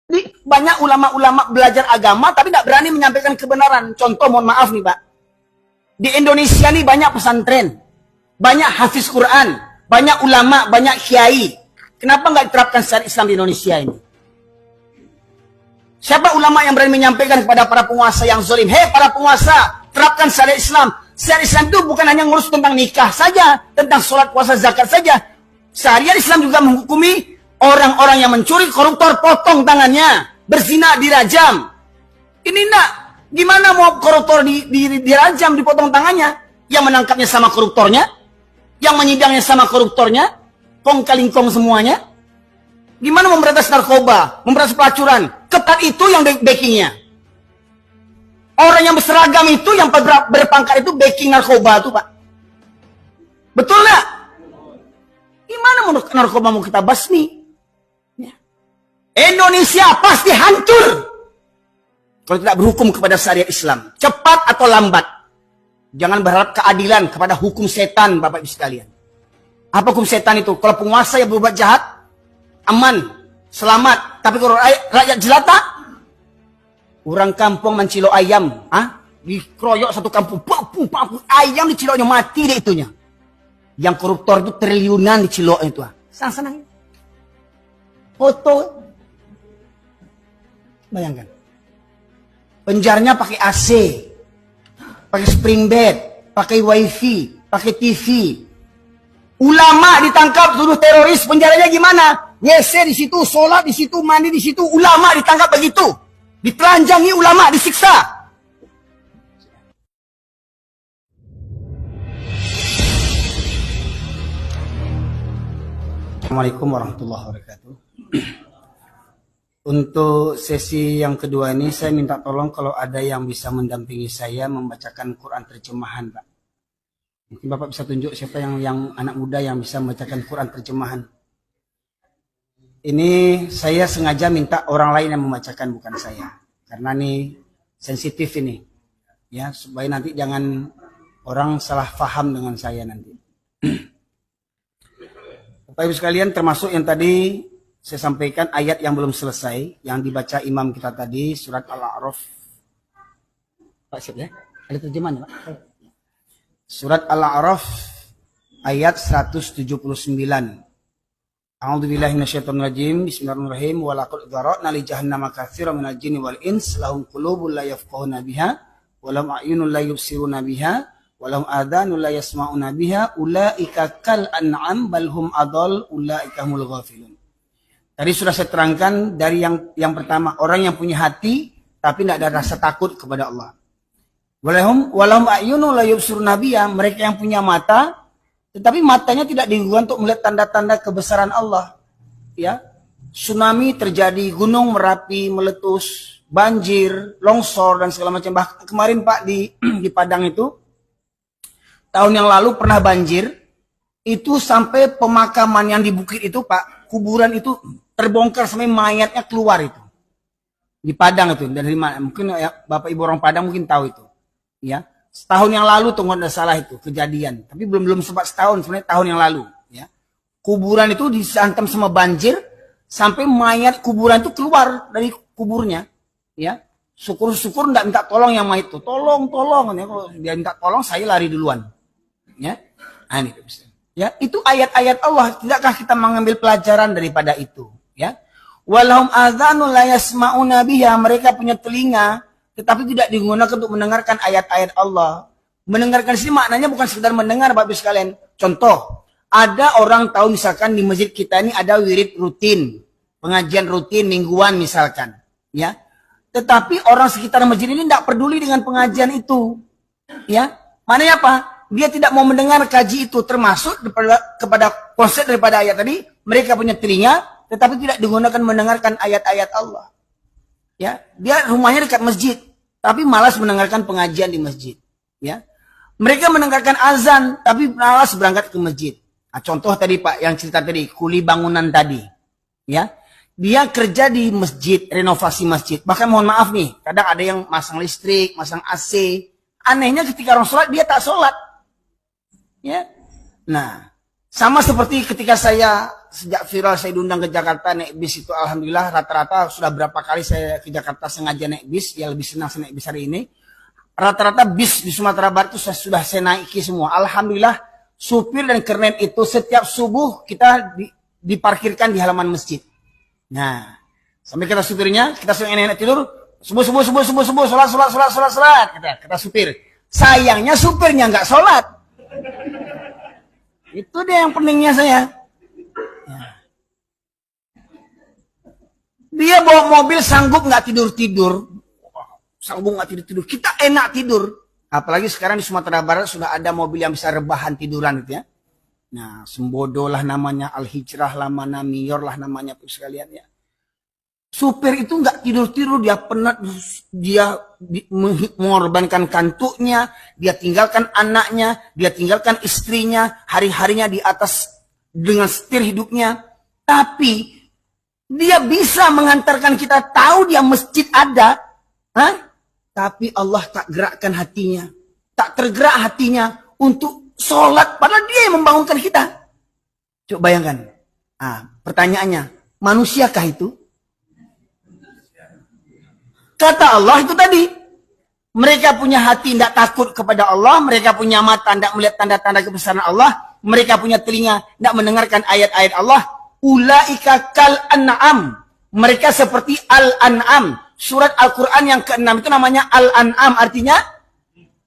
Jadi banyak ulama-ulama belajar agama tapi tidak berani menyampaikan kebenaran. Contoh, mohon maaf nih Pak. Di Indonesia nih banyak pesantren, banyak hafiz Quran, banyak ulama, banyak kiai. Kenapa nggak diterapkan syariat Islam di Indonesia ini? Siapa ulama yang berani menyampaikan kepada para penguasa yang zalim, hei para penguasa, terapkan syariat Islam. Syariat Islam itu bukan hanya ngurus tentang nikah saja, tentang sholat, puasa, zakat saja. Syariat Islam juga menghukumi orang-orang yang mencuri, koruptor, potong tangannya, berzina, dirajam. Ini enggak. Gimana mau koruptor dirajam, dipotong tangannya? Yang menangkapnya sama koruptornya, yang menyidangnya sama koruptornya, kong kalingkong semuanya. Gimana memberantas narkoba, memberantas pelacuran? Ketat itu yang backingnya. Orang yang berseragam itu, yang berpangkat itu backing narkoba tuh Pak. Betul nggak? Gimana mau narkoba mau kita basmi? Ya. Indonesia pasti hancur kalau tidak berhukum kepada syariat Islam. Cepat atau lambat. Jangan berharap keadilan kepada hukum setan, Bapak Ibu sekalian. Apa hukum setan itu? Kalau penguasa yang berbuat jahat, aman, selamat. Tapi kalau rakyat jelata, orang kampung mencilok ayam, dikeroyok satu kampung, ayam diciloknya, mati deh itunya. Yang koruptor itu triliunan dicilok itu. Senang-senang. Foto. Bayangkan. Penjaranya pakai AC, pakai spring bed, pakai wifi, pakai TV. Ulama ditangkap tuduh teroris, penjaranya gimana? WC di situ, sholat di situ, mandi di situ. Ulama ditangkap begitu, ditelanjangi ulama, disiksa. Assalamualaikum warahmatullahi wabarakatuh. Untuk sesi yang kedua ini saya minta tolong kalau ada yang bisa mendampingi saya membacakan Quran terjemahan, Pak. Mungkin Bapak bisa tunjuk siapa yang anak muda yang bisa membacakan Quran terjemahan. Ini saya sengaja minta orang lain yang membacakan, bukan saya. Karena ini sensitif ini. Ya, supaya nanti jangan orang salah paham dengan saya nanti. Bapak Ibu sekalian, termasuk yang tadi saya sampaikan ayat yang belum selesai, yang dibaca imam kita tadi, surat Al-A'raf. Pak, siap ya? Ada terjemahan ya, Pak? Surat Al-A'raf ayat 179. A'udzubillahi minasyaitonirrajim. Bismillahirrahmanirrahim. Wa laqad dzara'na li jahannama katsiran minal jinni wal ins lahum qulubun la yafqahuna biha wa lahum a'yunun la yubsiruna biha wa lahum adhanun la yasma'una biha ulaika kal an'am bal hum adall ulaika humul ghafilun. Tadi sudah saya terangkan dari yang pertama, orang yang punya hati tapi tidak ada rasa takut kepada Allah. Walahum a'yunun la yubsiruna biha, mereka yang punya mata tetapi matanya tidak digunakan untuk melihat tanda-tanda kebesaran Allah. Ya, tsunami terjadi, gunung Merapi meletus, banjir, longsor dan segala macam. Bahkan kemarin Pak di Padang itu tahun yang lalu pernah banjir, itu sampai pemakaman yang di bukit itu Pak, kuburan itu terbongkar sampai mayatnya keluar itu. Di Padang itu, dari mana? Mungkin ya, Bapak Ibu orang Padang mungkin tahu itu. Ya. Setahun yang lalu tuh nggak salah itu kejadian, tapi belum sempat setahun, sebenarnya tahun yang lalu. Ya, kuburan itu dihantam sama banjir sampai mayat kuburan itu keluar dari kuburnya. Ya, syukur-syukur nggak minta tolong yang mayat itu, tolong. Ya, kalau dia minta tolong saya lari duluan. Ya, ini ya itu ayat-ayat Allah. Tidakkah kita mengambil pelajaran daripada itu? Ya, walahum adzanul la yasma'una biha, mereka punya telinga tetapi tidak digunakan untuk mendengarkan ayat-ayat Allah. Mendengarkan sini maknanya bukan sekedar mendengar, Bapak Ibu sekalian. Contoh, ada orang tahu misalkan di masjid kita ini ada wirid rutin, pengajian rutin mingguan misalkan, ya. Tetapi orang sekitar masjid ini tidak peduli dengan pengajian itu, ya. Maknanya apa? Dia tidak mau mendengar kaji itu, termasuk kepada konsep daripada ayat tadi. Mereka punya telinga, tetapi tidak digunakan mendengarkan ayat-ayat Allah. Ya, dia rumahnya dekat masjid, tapi malas mendengarkan pengajian di masjid. Ya, mereka mendengarkan azan, tapi malas berangkat ke masjid. Nah, contoh tadi Pak, yang cerita tadi, kuli bangunan tadi. Ya, dia kerja di masjid, renovasi masjid. Bahkan mohon maaf nih, kadang ada yang masang listrik, masang AC. Anehnya ketika orang sholat, dia tak sholat. Ya, nah, sama seperti ketika saya sejak viral saya diundang ke Jakarta naik bis itu, alhamdulillah rata-rata sudah berapa kali saya ke Jakarta sengaja naik bis, ya lebih senang saya naik bis hari ini. Rata-rata bis di Sumatera Barat itu sudah saya naiki semua. Alhamdulillah supir dan kernet itu setiap subuh kita diparkirkan di halaman masjid. Nah, sampai kata supirnya, kita sering enak tidur, subuh, sholat, kata supir. Sayangnya supirnya nggak sholat. Itu dia yang pentingnya saya. Dia bawa mobil sanggup nggak tidur-tidur. Sanggup nggak tidur-tidur. Kita enak tidur. Apalagi sekarang di Sumatera Barat sudah ada mobil yang bisa rebahan tiduran gitu ya. Nah, Sembodo lah namanya, Al-Hijrah lah, Manamior lah namanya sekalian ya. Supir itu nggak tidur-tidur, dia penat, dia mengorbankan kantuknya, dia tinggalkan anaknya, dia tinggalkan istrinya, hari-harinya di atas dengan setir hidupnya. Tapi dia bisa mengantarkan kita, tahu dia masjid ada, tapi Allah tak gerakkan hatinya, tak tergerak hatinya untuk sholat, padahal dia yang membangunkan kita. Coba bayangkan. Pertanyaannya, manusiakah itu? Kata Allah itu tadi, mereka punya hati tidak takut kepada Allah, mereka punya mata tidak melihat tanda-tanda kebesaran Allah, mereka punya telinga tidak mendengarkan ayat-ayat Allah. Ulaika kal an'am. Mereka seperti al-an'am. Surat Al-Quran yang ke-6 itu namanya al-an'am. Artinya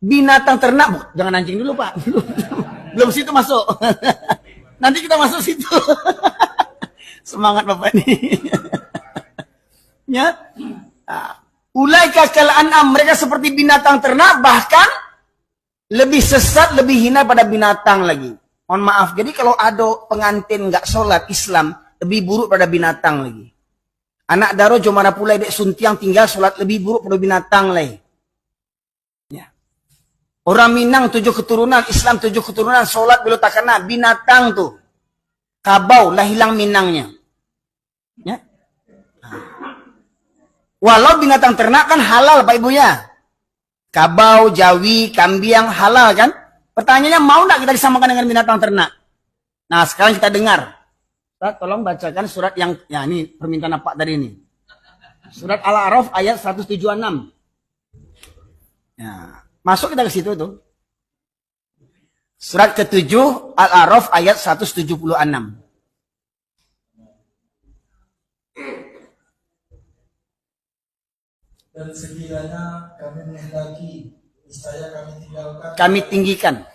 binatang ternak. Jangan anjing dulu Pak. Belum situ masuk. Nanti kita masuk situ. Semangat Bapak ini. Ya. Ulaika kal an'am. Mereka seperti binatang ternak. Bahkan lebih sesat, lebih hina pada binatang lagi. Mohon maaf, jadi kalau ada pengantin nggak sholat Islam, lebih buruk pada binatang lagi. Anak daro jomara pulai dek suntiang tinggal sholat lebih buruk pada binatang lagi. Ya. Orang Minang 7 keturunan, Islam 7 keturunan, sholat belum tak kena, binatang tuh. Kabau lah hilang Minangnya. Ya. Walau binatang ternak kan halal Pak Ibu ya. Kabau, jawi, kambing halal kan? Pertanyaannya, mau nggak kita disamakan dengan binatang ternak? Nah, sekarang kita dengar. Ustaz, tolong bacakan surat yang, ya ini permintaan Pak tadi ini. Surat Al-A'raf ayat 176. Ya, masuk kita ke situ tuh. Surat ke-7 Al-A'raf ayat 176. Dan sekiranya kami menghendaki, niscaya kami tinggalkan. Kami tinggikan.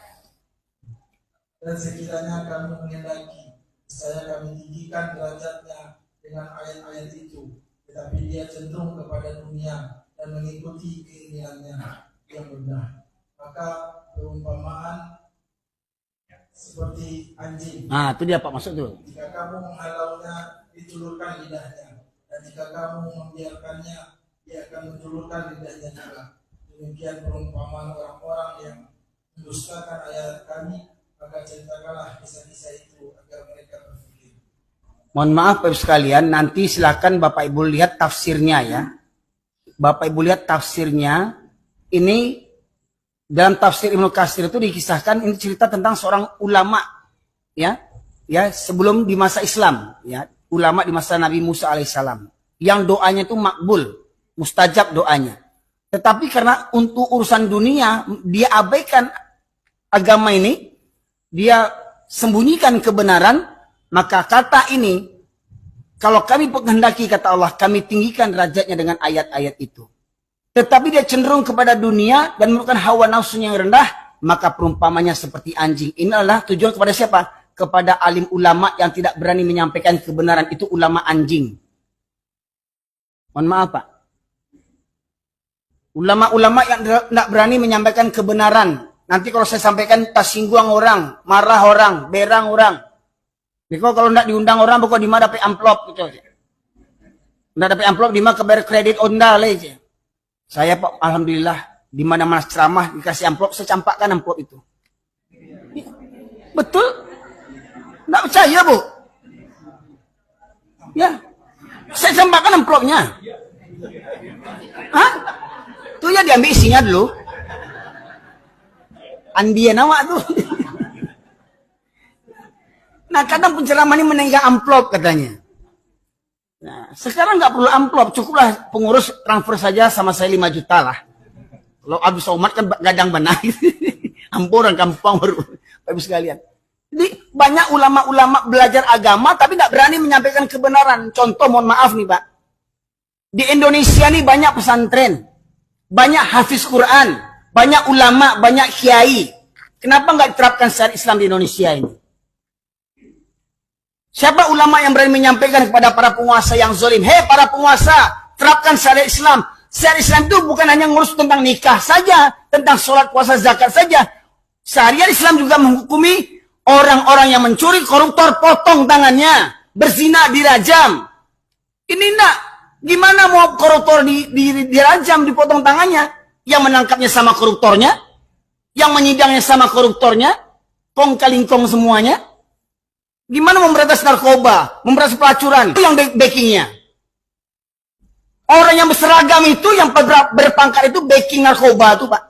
Dan sekiranya kami menghendaki, niscaya kami tinggikan derajatnya dengan ayat-ayat itu. Tetapi dia cenderung kepada dunia dan mengikuti keinginannya yang benar. Maka perumpamaan seperti anjing. Nah, itu dia Pak, masuk tuh. Jika kamu menghalaunya, ditulurkan lidahnya. Dan jika kamu membiarkannya, dia akan menjulurkan lidahnya juga. Demikian perumpamaan orang-orang yang mendustakan ayat kami, maka ceritakanlah kisah-kisah itu agar mereka berpikir. Mohon maaf Bapak sekalian, nanti silakan Bapak Ibu lihat tafsirnya ya. Bapak Ibu lihat tafsirnya. Ini dalam tafsir Ibnu Katsir itu dikisahkan, ini cerita tentang seorang ulama ya. Ya, sebelum di masa Islam ya, ulama di masa Nabi Musa alaihissalam. Yang doanya itu makbul, mustajab doanya. Tetapi karena untuk urusan dunia, dia abaikan agama ini, dia sembunyikan kebenaran, maka kata ini, kalau kami menghendaki, kata Allah, kami tinggikan derajatnya dengan ayat-ayat itu. Tetapi dia cenderung kepada dunia dan merupakan hawa nafsunya yang rendah, maka perumpamanya seperti anjing. Ini adalah tujuan kepada siapa? Kepada alim ulama yang tidak berani menyampaikan kebenaran, itu ulama anjing. Mohon maaf Pak. Ulama-ulama yang tidak berani menyampaikan kebenaran. Nanti kalau saya sampaikan tersinggung orang, marah orang, berang orang. Niko kalau tidak diundang orang, pokok di mana dapat amplop gitu. Tidak dapat amplop di mana kebayar kredit onda aja. Saya Pak, alhamdulillah di mana-mana ceramah dikasih amplop, saya campakkan amplop itu. Betul? Tidak percaya Bu? Ya, saya campakkan amplopnya. Hah? Itu ya diambil isinya dulu. Andian awak tuh. Nah, kadang penceramah ini menenggak amplop katanya. Nah, sekarang nggak perlu amplop, cukuplah pengurus transfer saja sama saya 5 juta lah. Kalau Abdul Somad kan gadang benar. Ampuran kampung baru. Bapak sekalian. Jadi banyak ulama-ulama belajar agama tapi nggak berani menyampaikan kebenaran. Contoh, mohon maaf nih Pak. Di Indonesia nih banyak pesantren, banyak hafiz Quran, banyak ulama, banyak kiai. Kenapa nggak diterapkan syariat Islam di Indonesia ini? Siapa ulama yang berani menyampaikan kepada para penguasa yang zalim, hei para penguasa, terapkan syariat Islam. Syariat Islam itu bukan hanya ngurus tentang nikah saja, tentang sholat, puasa, zakat saja. Syariat Islam juga menghukumi orang-orang yang mencuri, koruptor, potong tangannya, berzina, dirajam. Ini enggak. Gimana mau koruptor dirajam, dipotong tangannya? Yang menangkapnya sama koruptornya, yang menyidangnya sama koruptornya, kong kalingkong semuanya. Gimana memberantas narkoba, memberantas pelacuran? Itu yang backingnya. Orang yang berseragam itu, yang berpangkat itu backing narkoba itu, Pak.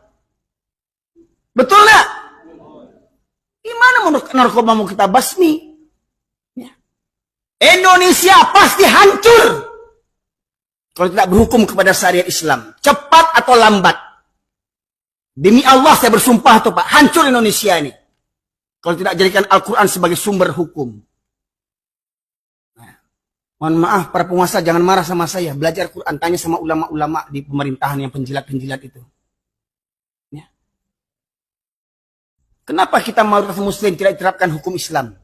Betul nggak? Gimana narkoba mau kita basmi? Ya. Indonesia pasti hancur kalau tidak berhukum kepada syariat Islam. Cepat atau lambat. Demi Allah saya bersumpah tuh Pak, hancur Indonesia ini. Kalau tidak jadikan Al-Quran sebagai sumber hukum. Nah, mohon maaf para penguasa jangan marah sama saya. Belajar Quran, tanya sama ulama-ulama di pemerintahan yang penjilat-penjilat itu. Ya. Kenapa kita mayoritas muslim tidak diterapkan hukum Islam?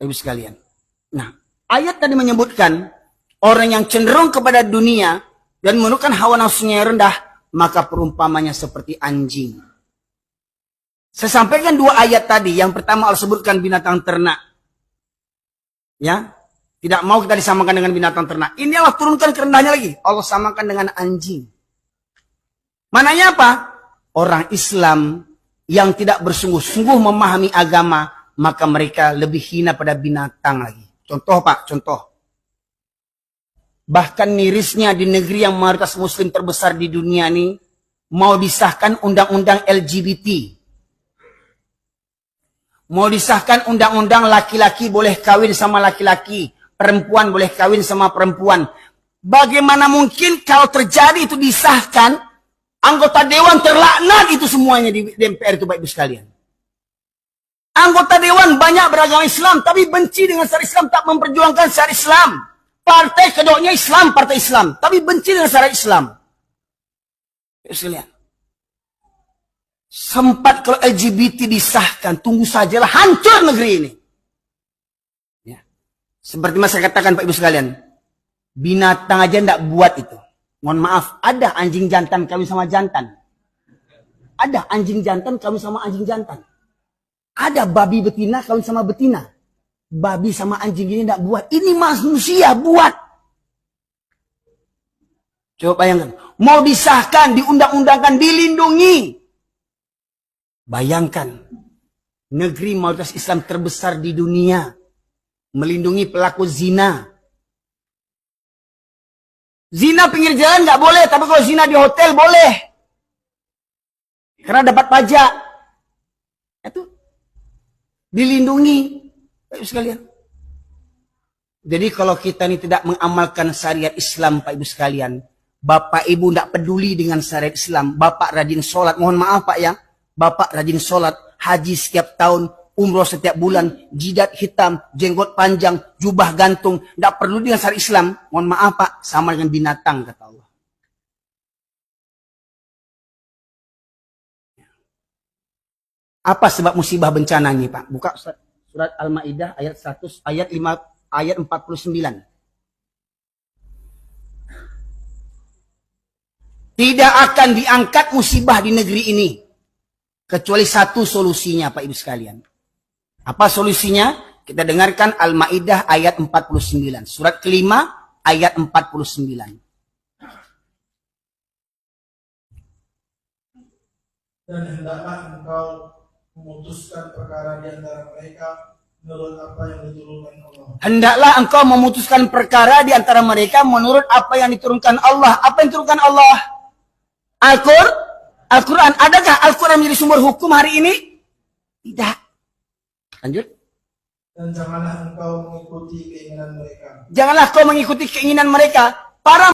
Ibu sekalian. Nah, ayat tadi menyebutkan orang yang cenderung kepada dunia dan menurunkan hawa nafsunya yang rendah, maka perumpamannya seperti anjing. Saya sampaikan 2 ayat tadi. Yang pertama Allah sebutkan binatang ternak. Ya, tidak mau kita disamakan dengan binatang ternak. Ini Allah turunkan kerendahnya lagi. Allah samakan dengan anjing. Mananya apa? Orang Islam yang tidak bersungguh-sungguh memahami agama, maka mereka lebih hina pada binatang lagi. Contoh Pak, contoh. Bahkan mirisnya di negeri yang mayoritas muslim terbesar di dunia ini, mau disahkan undang-undang LGBT. Mau disahkan undang-undang laki-laki boleh kawin sama laki-laki, perempuan boleh kawin sama perempuan. Bagaimana mungkin kalau terjadi itu disahkan, anggota dewan terlaknat itu semuanya di DPR itu Bapak Ibu sekalian. Anggota dewan banyak beragama Islam, tapi benci dengan syariat Islam, tak memperjuangkan syariat Islam. Partai kedoknya Islam, partai Islam, tapi benci dengan syariat Islam. Bapak Ibu sekalian. Sempat kalau LGBT disahkan, tunggu sajalah, hancur negeri ini. Ya. Seperti mas saya katakan Pak Ibu sekalian, binatang aja ndak buat itu. Mohon maaf, ada anjing jantan kawin sama jantan. Ada anjing jantan kawin sama anjing jantan. Ada babi betina kawin sama betina. Babi sama anjing ini ndak buat. Ini manusia buat. Coba bayangkan, mau disahkan, diundang-undangkan, dilindungi. Bayangkan, negeri mayoritas Islam terbesar di dunia melindungi pelaku zina. Zina pinggir jalan nggak boleh, tapi kalau zina di hotel boleh, karena dapat pajak. Itu dilindungi, Pak Ibu sekalian. Jadi kalau kita ini tidak mengamalkan syariat Islam, Pak Ibu sekalian, Bapak Ibu tidak peduli dengan syariat Islam, Bapak rajin sholat, mohon maaf Pak ya. Bapak rajin sholat, haji setiap tahun, umroh setiap bulan, jidat hitam, jenggot panjang, jubah gantung. Tidak perlu dengan syariat Islam. Mohon maaf Pak, sama dengan binatang kata Allah. Apa sebab musibah bencana ini Pak? Buka surat Al-Maidah ayat 100, ayat 5, ayat 49. Tidak akan diangkat musibah di negeri ini. Kecuali satu solusinya Pak Ibu sekalian. Apa solusinya? Kita dengarkan Al-Maidah ayat 49. Surat kelima ayat 49. Dan hendaklah engkau memutuskan perkara di antara mereka menurut apa yang diturunkan Allah. Hendaklah engkau memutuskan perkara di antara mereka menurut apa yang diturunkan Allah. Apa yang diturunkan Allah? Al-Quran. Adakah Al-Quran menjadi sumber hukum hari ini? Tidak. Lanjut. dan janganlah engkau mengikuti keinginan mereka. Janganlah kau mengikuti keinginan mereka. Para